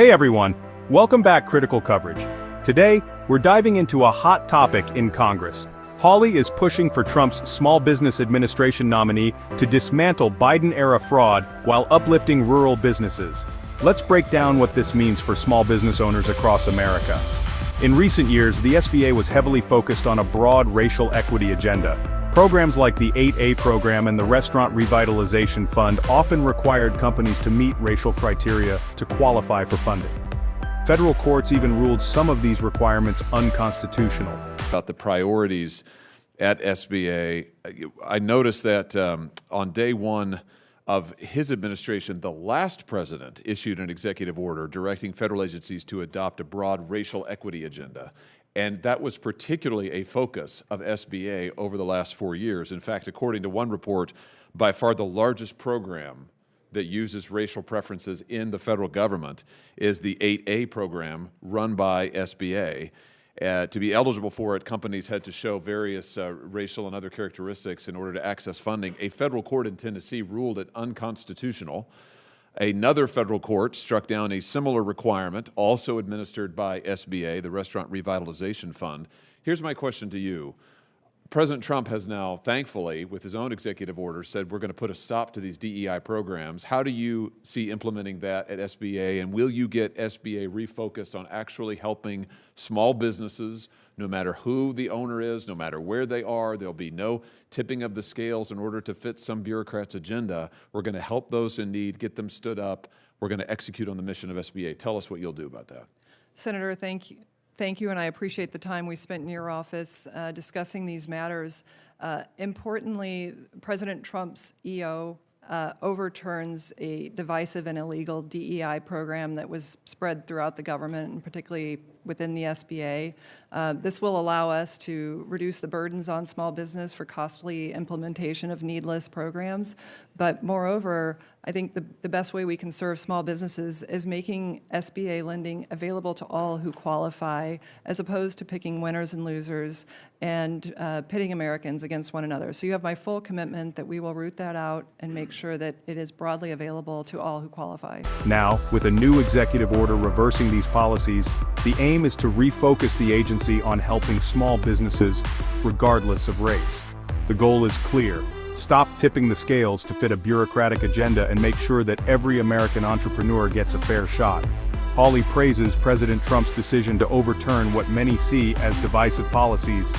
Hey everyone, welcome back Critical Coverage. Today, we're diving into a hot topic in Congress. Hawley is pushing for Trump's Small Business Administration nominee to dismantle Biden-era fraud while uplifting rural businesses. Let's break down what this means for small business owners across America. In recent years, the SBA was heavily focused on a broad racial equity agenda. Programs like the 8A program and the Restaurant Revitalization Fund often required companies to meet racial criteria to qualify for funding. Federal courts even ruled some of these requirements unconstitutional. About the priorities at SBA, I noticed that on day one of his administration, the last president issued an executive order directing federal agencies to adopt a broad racial equity agenda. And that was particularly a focus of SBA over the last 4 years. In fact, according to one report, by far the largest program that uses racial preferences in the federal government is the 8A program run by SBA. To be eligible for it, companies had to show various racial and other characteristics in order to access funding. A federal court in Tennessee ruled it unconstitutional. Another federal court struck down a similar requirement, also administered by SBA, the Restaurant Revitalization Fund. Here's my question to you. President Trump has now, thankfully, with his own executive order, said we're going to put a stop to these DEI programs. How do you see implementing that at SBA, and will you get SBA refocused on actually helping small businesses, no matter who the owner is, no matter where they are? There'll be no tipping of the scales in order to fit some bureaucrat's agenda. We're going to help those in need, get them stood up. We're going to execute on the mission of SBA. Tell us what you'll do about that. Senator, thank you. Thank you, and I appreciate the time we spent in your office discussing these matters. Importantly, President Trump's EO overturns a divisive and illegal DEI program that was spread throughout the government, and particularly within the SBA. This will allow us to reduce the burdens on small business for costly implementation of needless programs. But moreover, I think the best way we can serve small businesses is making SBA lending available to all who qualify, as opposed to picking winners and losers and pitting Americans against one another. So you have my full commitment that we will root that out and make sure that it is broadly available to all who qualify. Now, with a new executive order reversing these policies, the aim is to refocus the agency on helping small businesses, regardless of race. The goal is clear. Stop tipping the scales to fit a bureaucratic agenda and make sure that every American entrepreneur gets a fair shot. Hawley praises President Trump's decision to overturn what many see as divisive policies.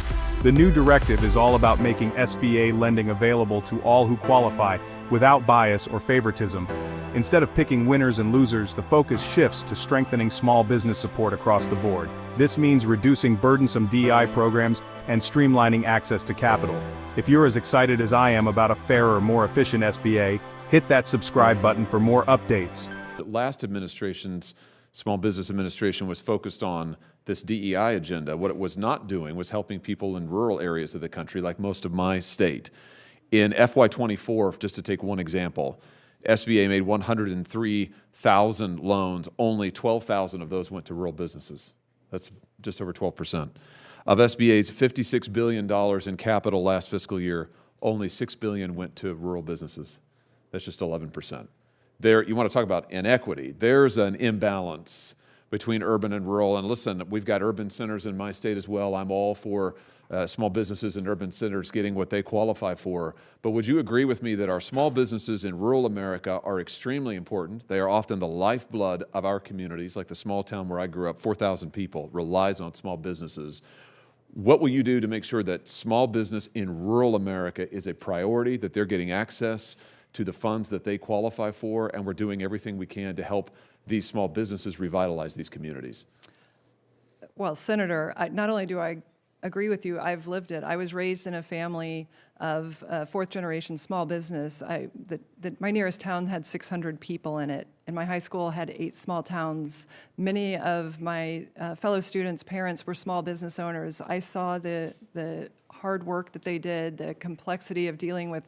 The new directive is all about making SBA lending available to all who qualify, without bias or favoritism. Instead of picking winners and losers, the focus shifts to strengthening small business support across the board. This means reducing burdensome DEI programs and streamlining access to capital. If you're as excited as I am about a fairer, more efficient SBA, hit that subscribe button for more updates. The last administration's Small Business Administration was focused on this DEI agenda. What it was not doing was helping people in rural areas of the country, like most of my state. In FY24, just to take one example, SBA made 103,000 loans. Only 12,000 of those went to rural businesses. That's just over 12%. Of SBA's $56 billion in capital last fiscal year, only $6 billion went to rural businesses. That's just 11%. There, you want to talk about inequity. There's an imbalance between urban and rural. And listen, we've got urban centers in my state as well. I'm all for small businesses in urban centers getting what they qualify for. But would you agree with me that our small businesses in rural America are extremely important? They are often the lifeblood of our communities, like the small town where I grew up, 4,000 people relies on small businesses. What will you do to make sure that small business in rural America is a priority, that they're getting access to the funds that they qualify for, and we're doing everything we can to help these small businesses revitalize these communities? Well, Senator, not only do I agree with you, I've lived it. I was raised in a family of fourth-generation small business. My nearest town had 600 people in it, and my high school had 8 small towns. Many of my fellow students' parents were small business owners. I saw the hard work that they did, the complexity of dealing with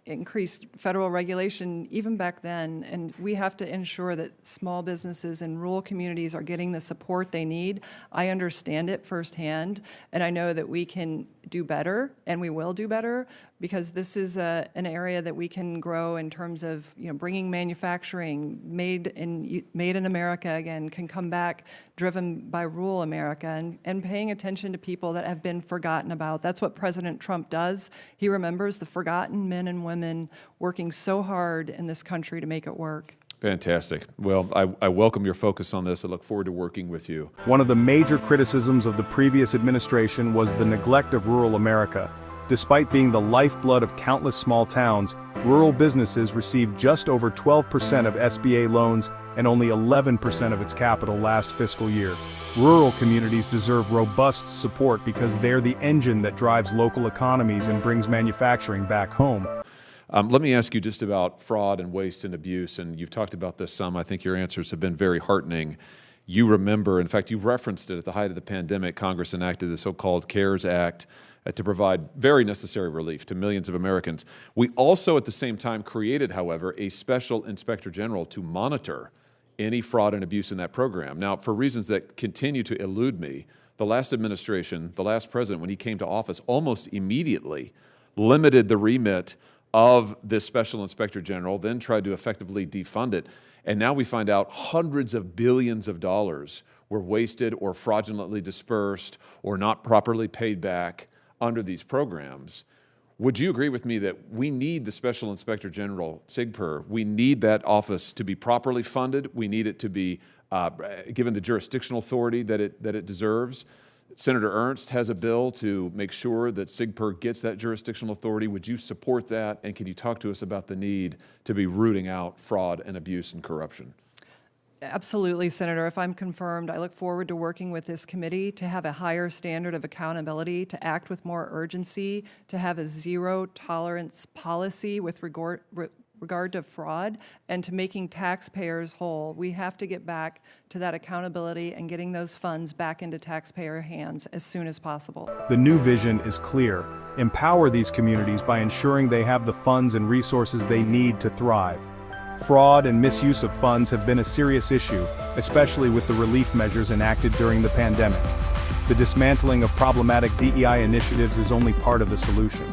increased federal regulation even back then, and we have to ensure that small businesses in rural communities are getting the support they need. I understand it firsthand, and I know that we can do better, and we will do better, because this is an area that we can grow in terms of, bringing manufacturing, made in America again, can come back, driven by rural America, and paying attention to people that have been forgotten about. That's what President Trump does. He remembers the forgotten men and women working so hard in this country to make it work. Fantastic. Well, I welcome your focus on this. I look forward to working with you. One of the major criticisms of the previous administration was the neglect of rural America. Despite being the lifeblood of countless small towns, rural businesses received just over 12% of SBA loans and only 11% of its capital last fiscal year. Rural communities deserve robust support because they're the engine that drives local economies and brings manufacturing back home. Let me ask you just about fraud and waste and abuse, and you've talked about this some. I think your answers have been very heartening. You remember, in fact, you referenced it at the height of the pandemic. Congress enacted the so-called CARES Act to provide very necessary relief to millions of Americans. We also, at the same time, created, however, a special inspector general to monitor any fraud and abuse in that program. Now, for reasons that continue to elude me, the last administration, the last president, when he came to office, almost immediately limited the remit of this special inspector general, then tried to effectively defund it. And now we find out hundreds of billions of dollars were wasted or fraudulently dispersed or not properly paid back under these programs. Would you agree with me that we need the special inspector general, SIGPER? We need that office to be properly funded. We need it to be given the jurisdictional authority that it deserves. Senator Ernst has a bill to make sure that SIGPER gets that jurisdictional authority. Would you support that? And can you talk to us about the need to be rooting out fraud and abuse and corruption? Absolutely, Senator. If I'm confirmed, I look forward to working with this committee to have a higher standard of accountability, to act with more urgency, to have a zero-tolerance policy with regard to fraud, and to making taxpayers whole. We have to get back to that accountability and getting those funds back into taxpayer hands as soon as possible. The new vision is clear. Empower these communities by ensuring they have the funds and resources they need to thrive. Fraud and misuse of funds have been a serious issue, especially with the relief measures enacted during the pandemic. The dismantling of problematic DEI initiatives is only part of the solution.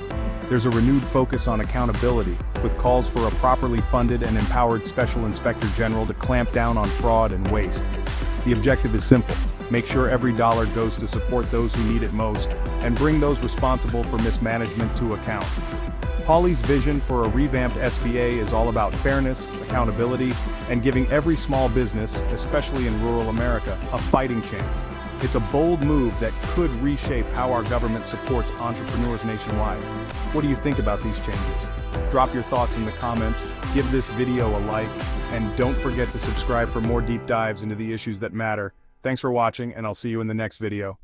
There's a renewed focus on accountability, with calls for a properly funded and empowered Special Inspector General to clamp down on fraud and waste. The objective is simple: make sure every dollar goes to support those who need it most, and bring those responsible for mismanagement to account. Hawley's vision for a revamped SBA is all about fairness, accountability, and giving every small business, especially in rural America, a fighting chance. It's a bold move that could reshape how our government supports entrepreneurs nationwide. What do you think about these changes? Drop your thoughts in the comments, give this video a like, and don't forget to subscribe for more deep dives into the issues that matter. Thanks for watching, and I'll see you in the next video.